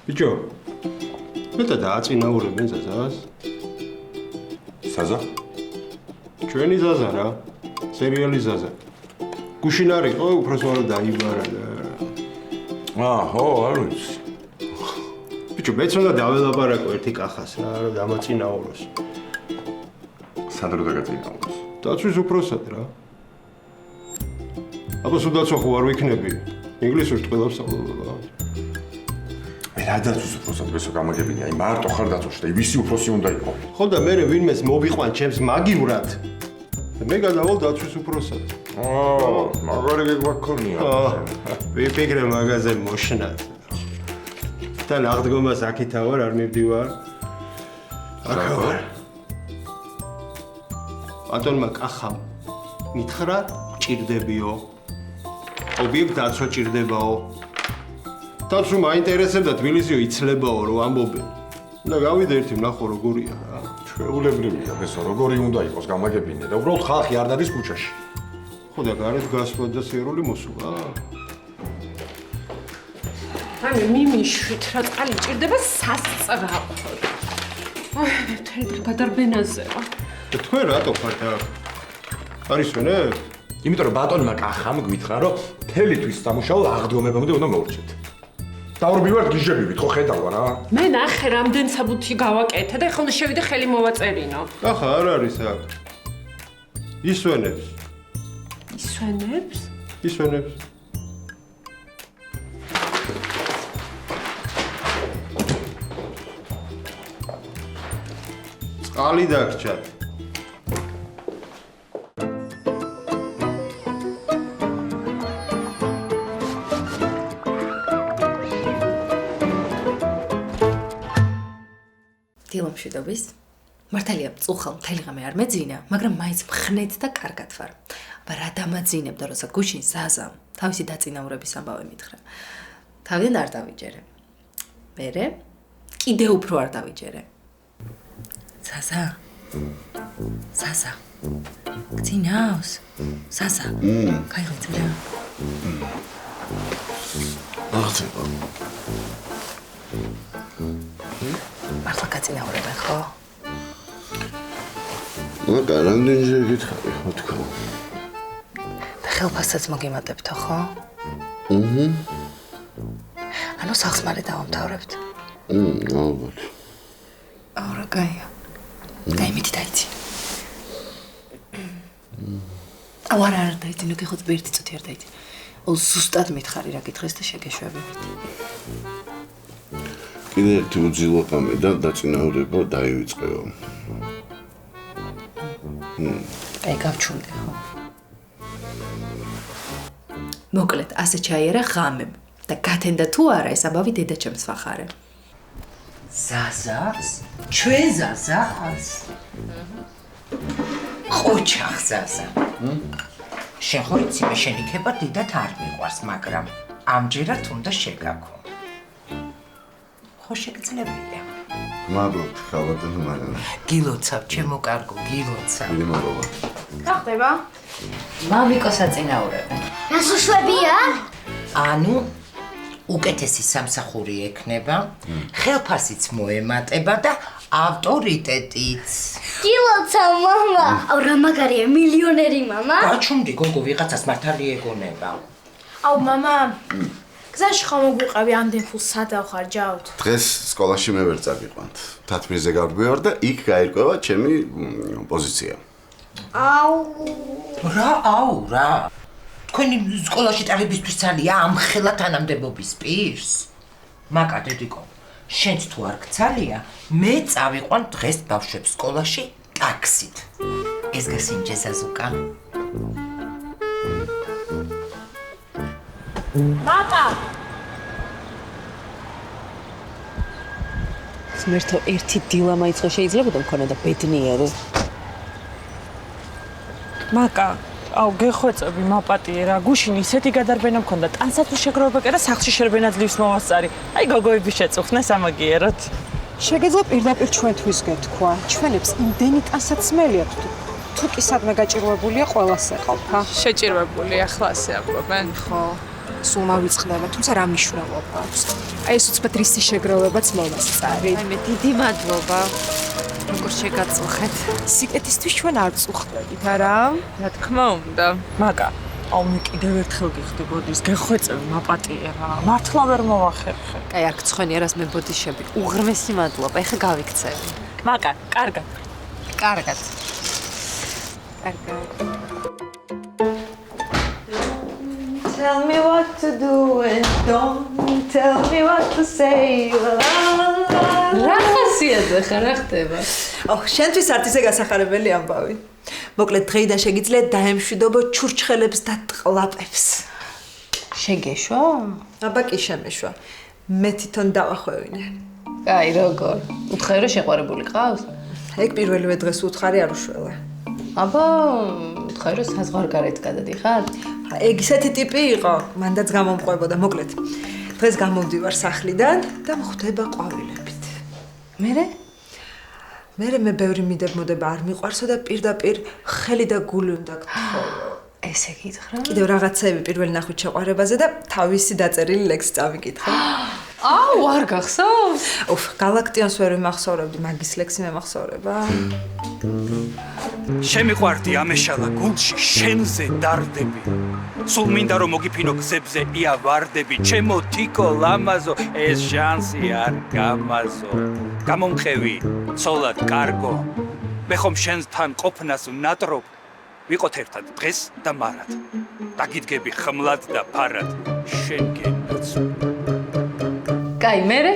ბიჭო, მეტად აწინაურებენ ზაზას. საზა? ჩვენი ზაზა რა, სერიალი ზაზა. გუშინ არ იყო, უბრალოდ დაიბარა და... ხო, არ ვიცი. ბიჭო, მეც უნდა დაველაპარაკო ერთი კახას რა, რომ დამაწინაუროს. სად რო დაგაწინაუროს? დაცვის უფროსად რა. აბა სუდაცვა ხო არ ვიქნები. ინგლისურს ყველა ვსწავლობ. მე რა დაცვის უფროსად ვესო გამაგებინია, აი მარტო ხარ დაცვაში და ვისი უფროსი უნდა იყო? ხო და მე ვინმეს მოვიყვან ჩემს მაგივრად. მე გადავალ დაცვის უფროსად. მაგარი გეგვაქონია. ვიფიქრე მაგაზე მოშნად. თან აღდგომას აქითა ვარ, არ მივდივარ. აქა ვარ. ბატონმა კახამ მითხრა ჭირდებიო. ობიექტ დაცვა ჭირდებაო. დაცვა მაინტერესებდა თბილისიო იცლებაო რომ ამბობენ. და გავიდე ერთი ვნახო როგორია რა. ჩვეულებრივია, ესო როგორი უნდა იყოს გამაგებინე და უბრალოდ ხალხი არ დადის ქუჩაში. ხო და გარეთ გასვლა და სიარული მოსულა. ანუ მიმიშვით რა წყალი ჭირდება სასწრაფოდ. აი, მთელი გადარბენაზეა. და თქვენ რატო ხართ აქ? არის ვენე? იმიტომ რომ ბატონმა კახამ გვითხრა რომ თელთვის სამუშაო აღდგომებამდე უნდა მოურჩეთ. დავრბივართ გიჟებივით, ხო ხედავ რა? მე ნახე რამდენ საბუთი გავაკეთე და ახლა შევიდე ხელი მოვაწერინო. ახლა არ არის აქ. ისვენებს. ისვენებს? ისვენებს. წყალი დაგჭათ. დილამშვიდობის. მართალია წუხალ მთელი ღამე არ მეძინა, მაგრამ მაინც მხნეთ და კარგად ვარ. აბა რა დამაძინებდა, როცა გუშინ ზაზამ თავისი დაწინაურების ამბავი მითხრა. თავიდან არ დავიჯერე. მერე კიდე უფრო არ დავიჯერე. ზაზა. ზაზა. გძინავს? ზაზა. გაიღვიძე რა. ახლა მართლა გაწინაურებენ ხო? მაგა რამდენჯერ გითხარი ხო თქო? და ხელფასსაც მოგიმატებთო ხო? ანუ სახს მალე დავამთავრებთ. ალბათ. რა გაია. დაიმეთი დაიცი. არა დაიცი, ნუ გიხოთ ერთი წუთი არ დაიცი. ზუსტად მითხარი რა გითხეს და შეგეშვებებით. კიდე ერთი უძილოყამე და დაწინაურება დაივიწყეო. აი გავჩუნდი ხო? მოკლედ, ასე ჩაიერა ღამემ და გათენდა თუ არა ეს ამბავი დედაჩემს ვახარე. ზაზას? ჩვენ ზაზას? ყოჩახ ზაზა. შენ ხო იცი მე შენ იქება დიდად არ მიყვარს, მაგრამ ამჯერად უნდა შეგაქო. ხო შეგძლებია. მადლობთ, ხალხთან მაგრამ. გილოცავ, ჩემო კარგო, გილოცავ. დიდი მადლობა. რა ხდება? მამიკო საწინაურებენ. რასუშვებია? ანუ უკეთესი სამსახური ექნება, ხელფასიც მოემატება და ავტორიტეტიც. გილოცავ, მამა. აუ რა მაგარია, მილიონერი მამა. გაჩუმდი გოგო ვიღაცას მართალი ეგონება. აუ მამა. გზაში ხომ მოგვიყავი ამდენ ფულს სად ავხარჯავთ? დღეს სკოლაში მე ვერ წაგიყვანთ. თათმირზე გავდივარ და იქ გაირკვევა ჩემი პოზიცია. აუ. რა? თქვენი სკოლაში ტარებისთვის ძალია ამ ხელა თანამდებობის პირს? მაკა დედიკო, შენც თუ არ გცალია, მე წავიყვან დღეს ბავშვებს სკოლაში ტაქსით. ეს გასინჯე ზაზუკა. მაკა. სმერთო ერთი დილა მაიწყო შეიძლებოდა მქონოდა ბედნიერი. მაკა, აუ გეხვეწები მაპატიე რა, გუშინ ისეთი გადარბენა მქონდა, ტანსაცმლის შეგროვება კი და სახლში შერბენა ძლივს მოვასწარი. აი გოგოები შეწუხნეს ამაგიეროთ. შეგეძლო პირდაპირ ჩვენთვის გეთქვა. ჩვენებს იმდენი ტანსაცმელი აქვს. თუ კი სადმე გაჭირვებულია, ყველას ეყავთ, ხა? შეჭირვებული ახლა ასე ამბობენ. ხო. სულ მავიწყდება, თუმცა რა მნიშვნელობა აქვს? აი ეს უცბად რისი შეგროვებაც მომასწარი. აი მე დიდი მადლობა. როგორ შეგაწუხეთ? სიკეთისთვის ჩვენ არ წუხდებით, არა? რა თქმა უნდა. მაკა, აუ მე კიდევ ერთხელ გიხდებოდის, გეხვეწები, მაპატიერა. მართლა ვერ მოვახერხე. აი არ გცხვენია რას მე ბოდიშები. უღრმესი მადლობა. ეხა გავიქცევი. მაკა, კარგად. კარგად. Tell me what to do and don't tell me what to say. რა ხასიათზე ხარ ხდება? შენთვის არც ისე გასახარებელი ამბავი. მოკლედ დღეიდან შეგიძლიათ დაემშვიდობო ჩურჩხელებს და ტყლაპებს. შეგეშვა? აბა კი შემეშვა. მე თვითონ დავახვევინე. აი როგორ? უთხარი რომ შეყვარებული ყავს? ეგ პირველივე დღეს უთხარი არ უშველა. აბა, უთხარი რომ საზღვარგარეთ გადადიხარ? ეგ ისეთი ტიპი იყო, მანდაც გამომყვებოდა, მოკლედ. დღეს გამოვდივარ სახლიდან და მხვდება ყვავილებით. მერე? მერე მე ბევრი მიდებმოდება არ მიყვარსო და პირდაპირ ხელი და გული უნდა გთხოვო. ესე გითხრა? კიდევ რაღაცეები პირველი ნახვით შეყვარებაზე და თავისი დაწერილი ლექსი წავიკითხე. აუ, არ გახსოვს? უფ, გალაქტიონს ვერ ვიმახსოვრებდი, მაგის ლექსი მემახსოვრება. შემიყვარდი ამეშალა გულში შენზე დარდები სულ მინდა რომ მოგიფინო გზებზე ია ვარდები ჩემო თიკო ლამაზო ეს შანსი არ გამაზო გამომხევი ცოლად კარგო მე ხომ შენთან ყოფნას ვნატრობ ვიყოთ ერთად დღეს და მარად დაგიდგები ხმლად და ფარად შენ გენაცო კაი მერე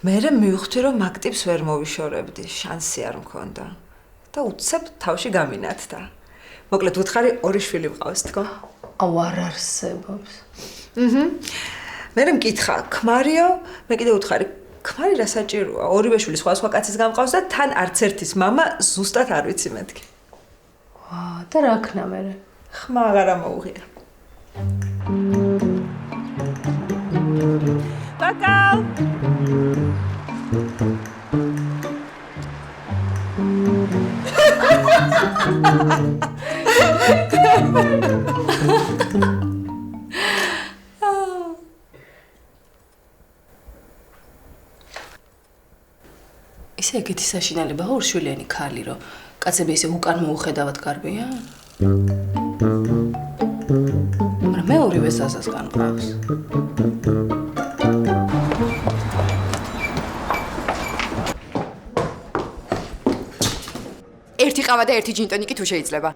მერე მივხვდი რომ მაგ ტიპს ვერ მოვიშორებდი შანსი არ მქონდა და უცებ თავში გამინათდა. მოკლედ უთხარი ორი შვილი მყავს თქო. აუ არ არსებობს. მერე მკითხა, ქმარიო, მე კიდე უთხარი, ქმარი რა საჭიროა? ორივე შვილი სხვა კაცის გამყავს და თან არც ერთის мама ზუსტად არ ვიცი მეთქი. ვა, და რა ქნა მერე? ხმა აღარა მოუღია. Ბაკალ! ისე ეგეთი საშინელება ორშვილიანი ქალი რო კაცები ისე უკან მოუხედავად გარბია? მაგრამ მე ორივე ზაზას განყავს. ერთი ყავა და ერთი ჯინტონიკი თუ შეიძლება.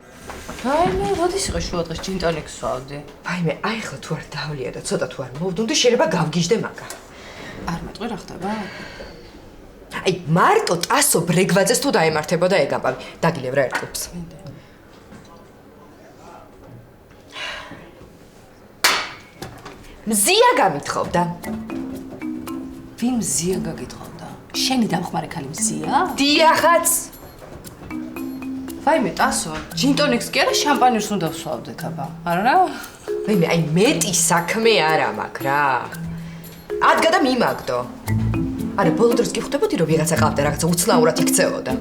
აი მე როდის იყო შუა დღეს ჯინტონიკს ვსვავდი? აი მე აი ხლა თუ არ დავლია და ცოტა თუ არ მოვდუნდი შეიძლება გავგიჟდე მაგა. არ მეტყვი რა ხდება? აი მარტო ტასო ბრეგვაძეს თუ დაემართებოდა ეგ ამბავი. დაგილევრა ერთობს. მზია გამithხოვდა. ვინ მზია გაგითხოვდა? შენი დამხმარე ქალი მზია? დიახაც. ვაიმე ტასო, ჯინტონიკს კი არა შამპანიურს უნდა ვსვავდეთ აბა. არა? ვაიმე აი მეტი საქმე არა მაქვს რა. ადგა და მიმაგდო. არა ბოლო დროს კი ხვდებოდი რომ ვიღაცა ყავდა რაღაცა უცნაურად იქცეოდა.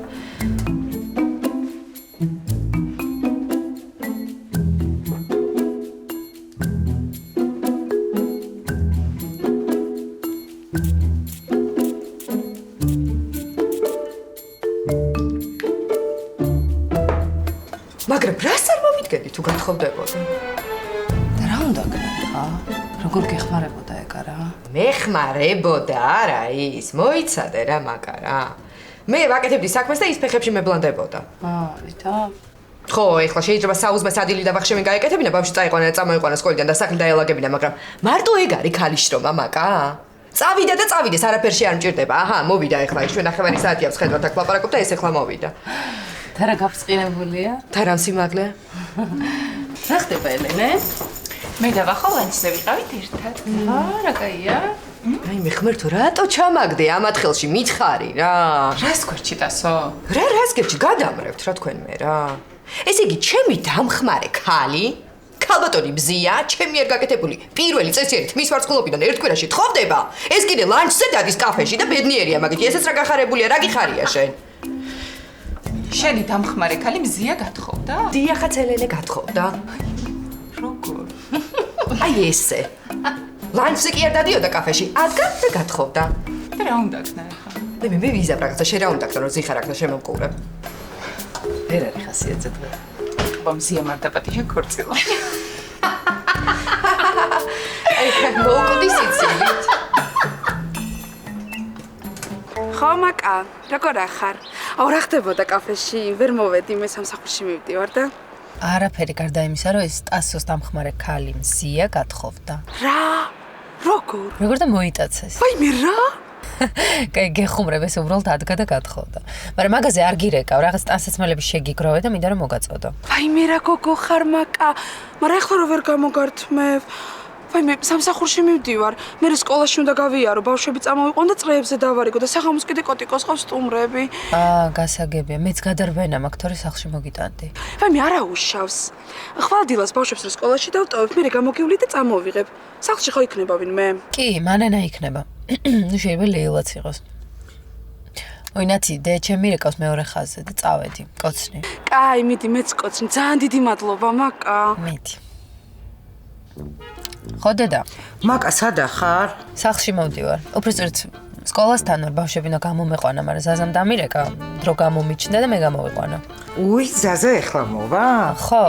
მაგრამ რას არ მომიდგენდი თუ გათხოვდებოდა? და რა უნდა გქნა? როგორ გეხმარებოდა ეგ არა? მეხმარებოდა არა ის, მოიცადე რა მაგა რა. მე ვაკეთებდი საქმეს და ის ფეხებში მებლანდებოდა. ვითა? ხო, ეხლა შეიძლება საუზმეს ადილი და ვახშევინ გაეკეთებინა, ბავშვი წაიყვანა და წამოიყვანა სკოლიდან და სახლი დაელაგებინა, მაგრამ მარტო ეგ არის ქალის შრომა მაკა. წავიდა და წავიდეს, არაფერში არ მჭირდება. აჰა, მოვიდა ეხლა ის ჩვენ ნახევარი საათია ვსხედავთ აქ ლაპარაკობ და ეს ეხლა მოვიდა. და რა გაფრწყინებულია? და რა სიმაღლეა? რა ხდება ელენე? მე და ვახო ლანჩზე ვიყავით ერთად. რა კაია? აი მე ხმერთო რატო ჩამაგდე ამ ათხელში მითხარი რა. რას გვერდში დასო? რას გერჩი გადამრევთ რა თქვენ მე რა. ესე იგი ჩემი დამხმარე ქალი ქალბატონი მზია, ჩემი არ გაკეთებული პირველი წესიერით მის ვარცხლობიდან ერთ კვირაში თხოვდება. ეს კიდე ლანჩზე დადის კაფეში და ბედნიერია მაგითი. ესეც რა გახარებულია, რა გიხარია შენ? შენი დამხმარე ქალი მზია გათხოვდა? დიახაც ელენე გათხოვდა. როგორ? აი ესე. ლანჩზე კი არ დადიოდა კაფეში. ადგა და გათხოვდა. და რა უნდა ქნა ახლა? მე ვიზა პრაქტიკა შე რა უნდა ქნა რომ ზიხარ აქ და შემოვკურებ. ვერ არის ხასიათზე დღე. ბომზია მარტაპატია ქორწილა. აი მოვკვდი სიცილით. ხო მაკა, როგორ ახარ? აუ რა ხდებოდა კაფეში? ვერ მოვედი, მე სამსახურში მივდივარ და არაფერი გარდა იმისა, რომ ეს ტასოს დამხმარე ქალი მზია გათხოვდა. რა? როგორ და მოიტაცეს. ვაი მე რა? კაი, გეხუმრებ ეს უბრალოდ ადგა და გათხოვდა. მაგრამ მაგაზე არ გირეკავ, რაღაც ტანსაცმელები შეგიგროვე და მინდა რომ მოგაწოდო. ვაი მე რა გოგო ხარ მაკა? მაგრამ ეხლა რო ვერ გამოგართმევ. ვაი მე სამსახურში მივდივარ. მე სკოლაში უნდა გავიარო, ბავშვები წამოვიყვან და წრეებზე დავარიგო და საღამოს კიდე კოტიკოს ყავს სტუმრები. გასაგებია. მეც გადარბენა მაქვს, თორე სახლში მოგიტანდი. ვაი მე არა უშავს. ხვალ დილას ბავშვებს სკოლაში დავტოვებ, მე გამოგივლი და წამოვიღებ. სახლში ხო იქნება ვინმე? კი, მანენა იქნება. ნუ შეიძლება ლეილაც იყოს. ოინათი, დე ჩემი რეკავს მეორე ხაზზე და წავედი, კოცნი. კაი, მიდი მეც კოცნი. ძალიან დიდი მადლობა, მაკა. მიდი. ხო დედა. მაკა, სადა ხარ? სახლში მოვდივარ. უბრალოდ სკოლასთან ვარ, ბავშვები უნდა გამომეყვანა, მაგრამ ზაზამ დამირეკა, დრო გამომიჩნდა და მე გამოვიყვანა. უი, ზაზა ეხლა მოვა? ხო.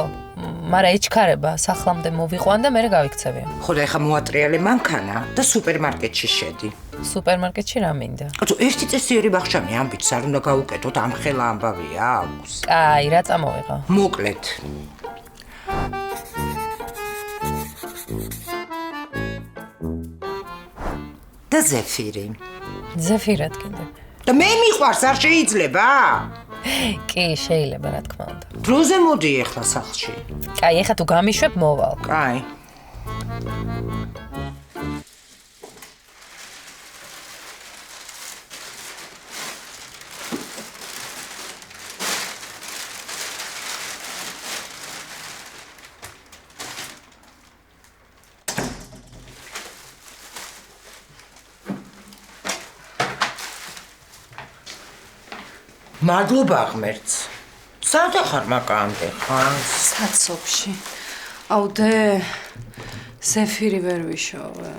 მაგრამ ეჩქარება, სახლამდე მოვიყვან და მე გავიქცევი. ხო და ეხლა მოატრიალე მანქანა და სუპერმარკეტში შედი. სუპერმარკეტში რა მინდა? კაცო, ერთი წესიერი ბახშამი ამ ბიჭს არ უნდა გაუკეთოთ, ამ ხელა ამბავი აქვს. კაი, რა წამოვიღო? მოკლედ. და ზეფირი. ზეფირად კიდე. და მე მიყვარს, არ შეიძლება? კი, შეიძლება, რა თქმა უნდა. დროზე მოდი ეხლა სახლში. კაი, ეხლა თუ გამიშვებ, მოვალ. კაი. მადლობა ღმერთს. სადა ხარ მაკამდე ხარ? საცობში. აუ დე ზეფირი ვერ ვიშოვე.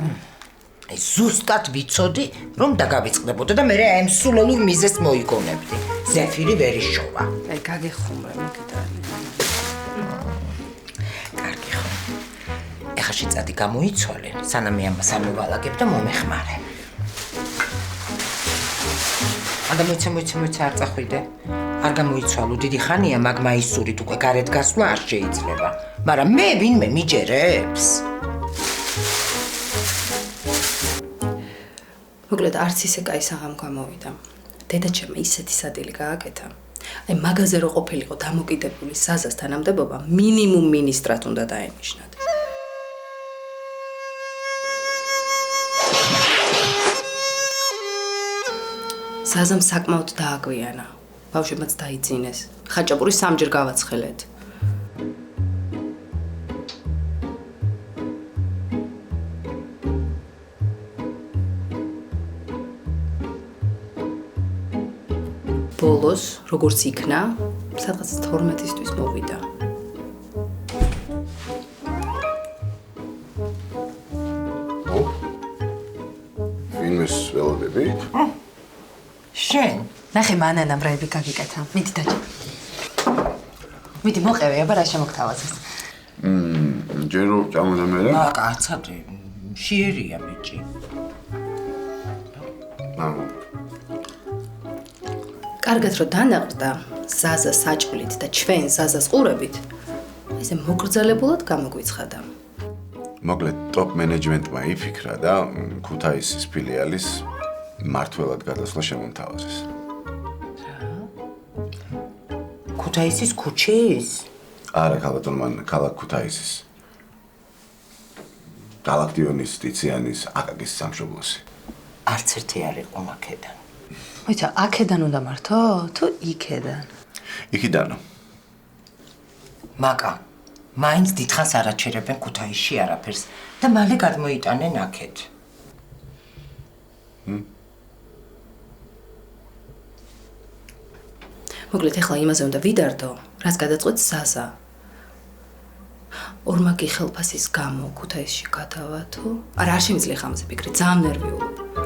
აი ზუსტად ვიცოდი რომ დაგავიწყდებოდა და მე აი ამ სულელურ მიზეს მოიგონებდი. ზეფირი ვერ იშოვა. აი გაგეხუმრე მოკიდალი. კარგი ხო. ეხლა შეწადი გამოიცვალე, სანამ მე ამას არ მოვალაგებ და მომეხმარე. და მოიცა არ წახვიდე. არ გამოიცვალო, დიდი ხანია მაგმა ისურით უკვე გარეთ გასვლა არ შეიძლება. მაგრამ მე ვინმე მიჯერებს. მოკლედ არც ისე კაი საღამ გამოვიდა. დედაჩემმა ისეთი სადილი გააკეთა. აი მაგაზე რო ყოფილიყო დამოკიდებული საზას თანამდებობა მინიმუმ მინისტრად უნდა დაენიშნათ. საზამ საკმაოდ დააგვიანა. ბავშვებმაც დაიძინეს. ხაჭაპური სამჯერ გავაცხელეთ. ბოლოს, როგორც იქნა, სადღაც 12-ისთვის მოვიდა. ვინმეს ველოდები? შენ? ნახე მანანა ბრაები გაგიკეთა. მიდი დაჭი. მიდი მოყევე, აბა რა შემოგთავაზეს. ჯერ რო წამოდა მე რა? კაცადე, შიერია ბიჭი. კარგად რო დანაყრდა ზაზა საჭვლით და ჩვენ ზაზას ყურებით, ესე მოგრძალებულად გამოგვიცხადა. მოკლედ ტოპ მენეჯმენტმა იფიქრა და ქუთაისის ფილიალის მართველად გადასვლა შემომთავაზეს. ქუთაისის ქუჩის? არა, ქალბატონმა ქალაქ ქუთაისის. გალაქტიონის, ტიციანის, აკაკის სამშობლოსი. არც ერთი არ იყო აქედან. მოიცა, აქედან უნდა მართო? თუ იქედან? იქიდანო. მაკა, მაინც დიდხანს არ აჩერებენ ქუთაისში არაფერს და მალე გადმოიტანენ აქეთ. მოკლედ ეხლა იმაზე უნდა ვიდარდო, რაც გადაწყვეტს ზაზა. ორმაგი ხელფასის გამო ქუთაისში გადავა თუ არა არ შემიძლია ხამზე ფიქრი, ძალიან ნერვიულობ.